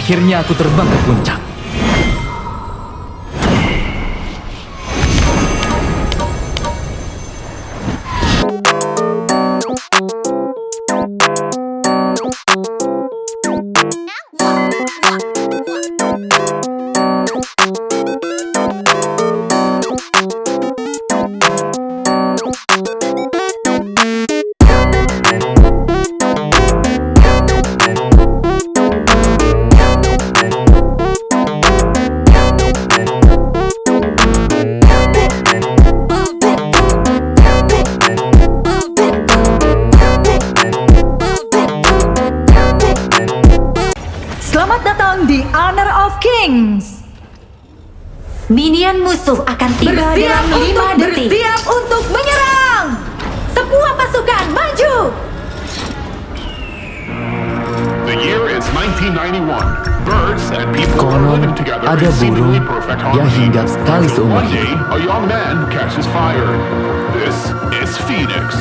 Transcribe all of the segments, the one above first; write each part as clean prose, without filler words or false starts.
Akhirnya aku terbang ke puncak. Selamat datang di Honor of Kings. Minion musuh akan tiba dalam 5 detik. Bersiap untuk menyerang. Semua pasukan maju. The year is 1991. Birds and people are Konon living together ada in seemingly burung perfect yang harmony. hinggap sekali Until seumur one day, hidup. a young man catches fire. This is Phoenix.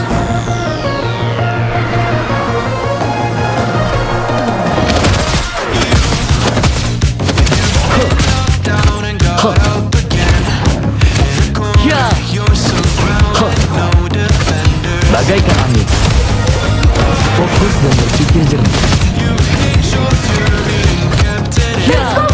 Ya. Bagaikan angin, fokus dan berpikir jernih. Ya.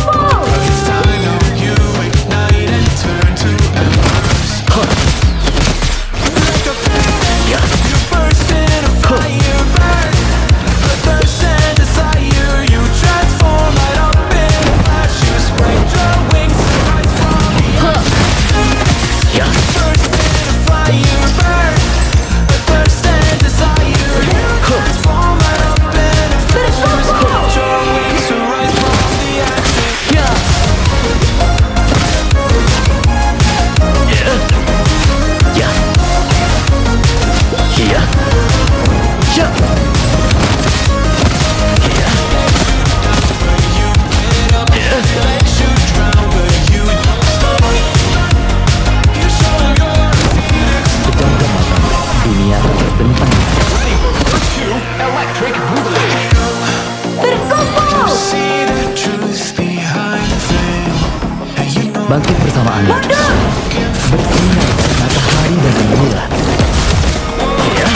Bangkit bersama angin, bersinar matahari dan rembulan. Ya.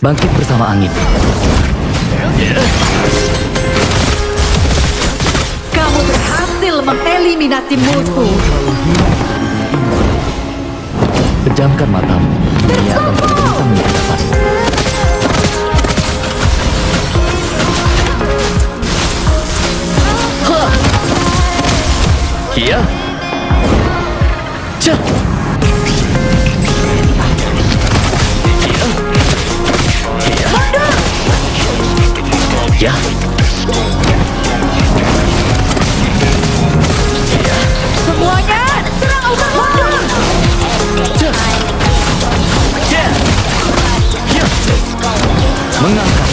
Bangkit bersama angin. mengeliminasi musuh. Pejamkan matamu. Dunia akan terbentang di hadapanmu. Iya. Cah. Iya. Iya. Ya. Iya. Semuanya, serang mundur. Cah. Ya. Ya. Mengangkat.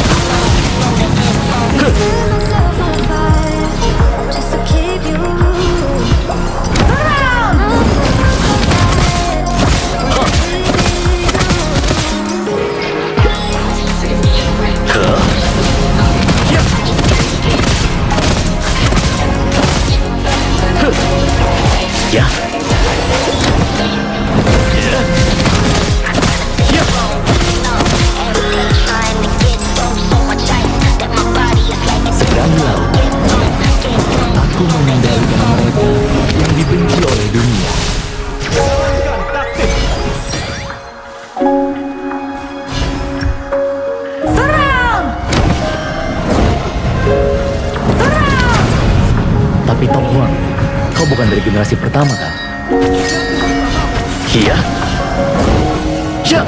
Ya. Ya. Sedang di laut, aku mengendalikan mereka yang dibenci oleh dunia. Serang! Serang! Tapi Tom Huang, kau bukan dari generasi pertama kan? Iya. Ya.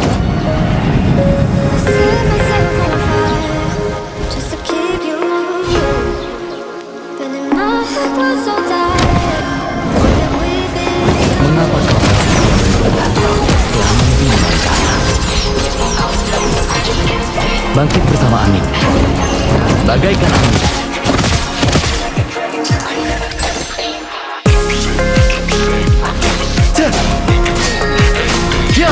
Mengapa kau setelah mimpi kata? Bangkit bersama angin, bagaikan angin. Ya.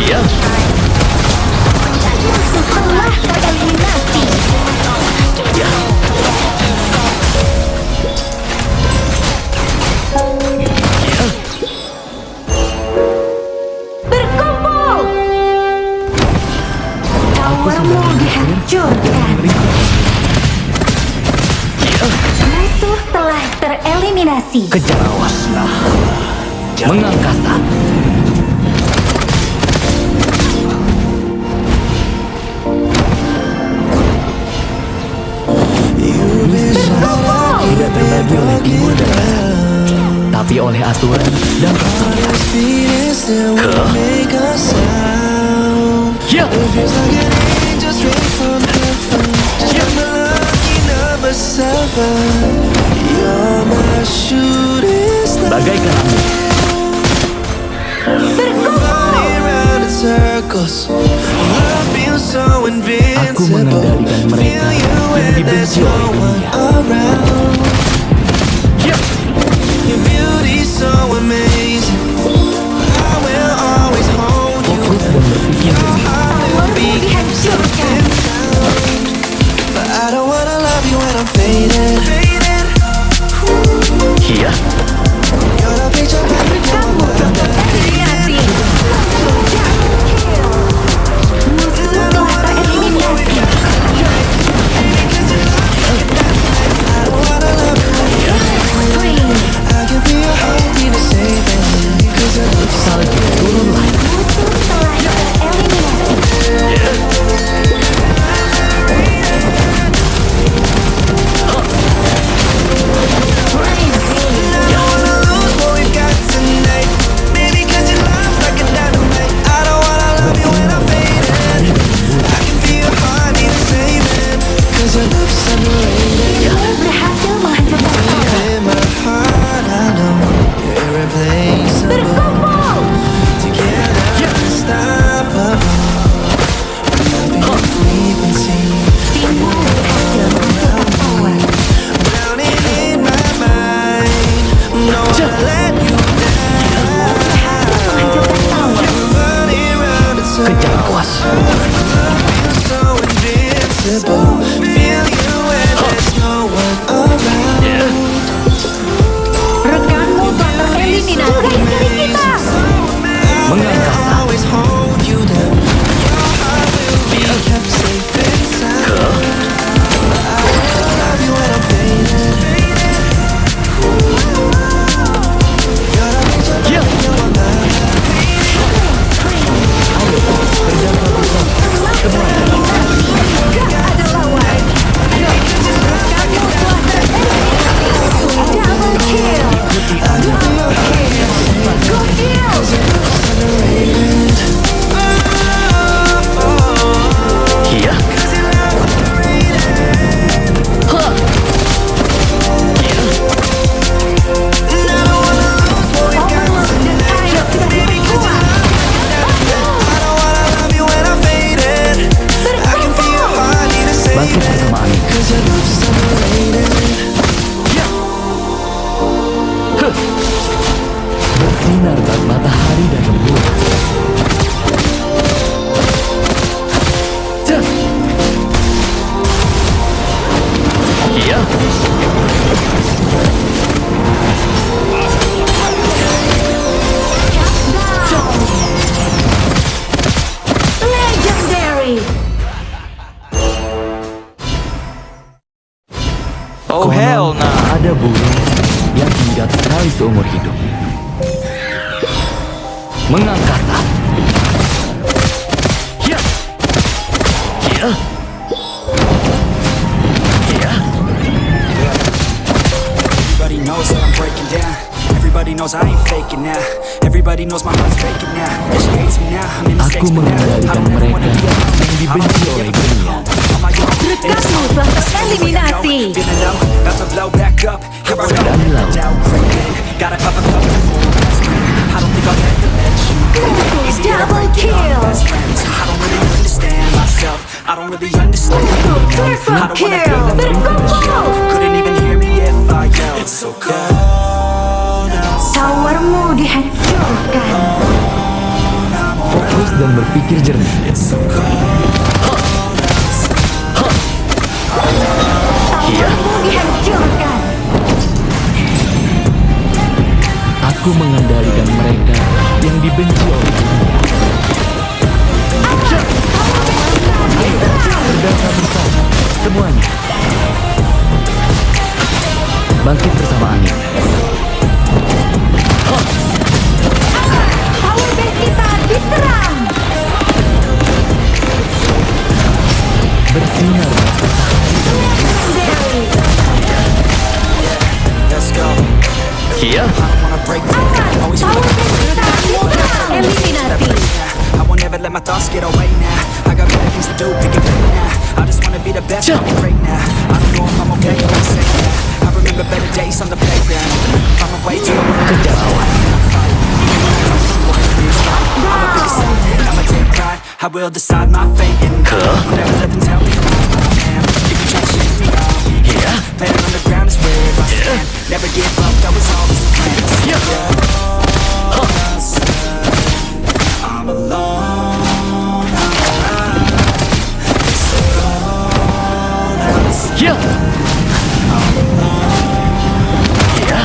Iya. Telah tereliminasi. Ya. Ya. Berkumpul! Towermu dihancurkan. Ya. Musuh telah tereliminasi. Kejar awas. Mengangkasa. Tidak terbagi oleh timur dan barat, tapi oleh aturan dan peraturan. Ya. Bagaikan angin. Aku mengendalikan mereka yang dibenci oleh dunia. Ya. Fokus dan berpikir jernih. Towermu dihancurkan. Iya. Kamu tereliminasi. Musuh telah tereliminasi. Salju turunlah. Musuh telah tereliminasi. Berhasil menghancurkan tower. Berkumpul! Timmu berhasil menghancurkan tower. Kejar kuas. Rekanmu telah tereliminasi dari kita. mengangkasa. Bangkit bersama angin. Bersinar bak matahari dan rembulan. Legendary. Oh hell no. Ada burung yang hinggap sekali seumur hidup. Mengangkasa. Everybody knows that I'm breaking down. Everybody knows I ain't faking now. Everybody knows my heart's faking now. Yeah, she hates me now. I'm in Aku mistakes, but now I mengendalikan don't ever mereka wanna be alone. yang dibenci oleh dunia. Rekatmu telah tereliminasi. Feeling low, about to blow back up. Here I Sedang di go, laut. doubt creeping. Gotta pop a couple more aspirin. I don't think I'll ever let you go. Easy to Double break it off kill. best friends. I don't really understand myself. I don't really understand. Triple I don't wanna kill. feel left Berkumpul. couldn't even hear me if I yelled. It's so cold outside. Towermu dihancurkan. Fokus dan berpikir jernih. It's so cold. Towermu dihancurkan. Aku mengendalikan mereka yang dibenci oleh dunia. Berdasar bersama, semuanya. Bangkit bersama angin. Power base kita diserang. Bersinar Legendary. Let's go. Kia. I don't wanna break down. Always feel Power like base kita diserang. Eliminasi. I won't ever let my thoughts get away now. I got better things to do, pick it right now. I just wanna be the best, Jump. be great now. I don't know if I'm okay, but I'm safe now. I remember better days on the playground. I'm away to the world. Kejar lawan. I'm a big son, I'ma take pride. I will decide my fate and I'll never let them tell me who I am. If you try to shake me, I'll be here. Planet on the ground is where I stand. Never give up, that was always the plan. I'm alone. It's so cold outside. Kia. Kia.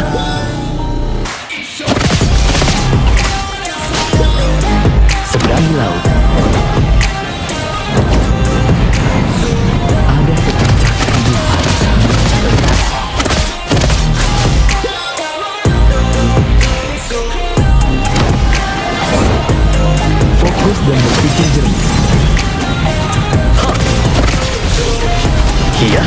Seberang di laut. Ada sepucuk kehidupan. Fokus dan berpikir jernih. Kia.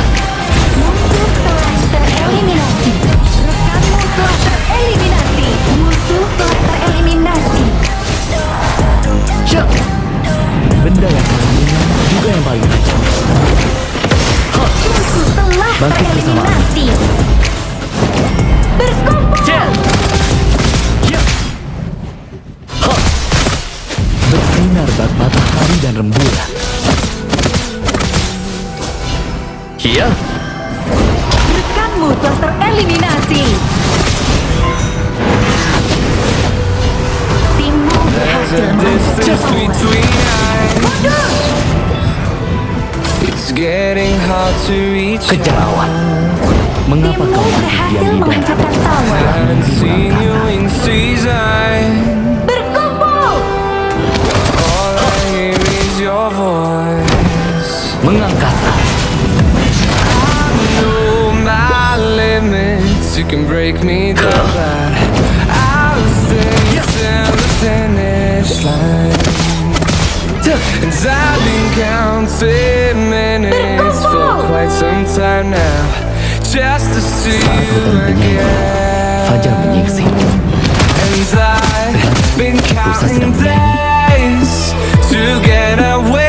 Musuh telah tereliminasi. Rekanmu telah tereliminasi. Musuh telah tereliminasi. Kia. Benda yang paling ringan juga yang paling tajam. Musuh telah Bangkit bersama aku. tereliminasi. Berkumpul. Kia. Bersinar bak matahari dan rembulan. Kia. Rekanmu telah tereliminasi. Timmu berhasil memecah. Mundur. Kejar lawan. Mengapa Timmu kau masih berhasil diam di darat? menghancurkan tower. Setelah mimpi mengangkasa. Berkumpul. you can break me down, but I'll stay till the finish line. And I've been counting minutes for quite some time now, just to see you again. Fajar menyingsing. And I've been counting days to get away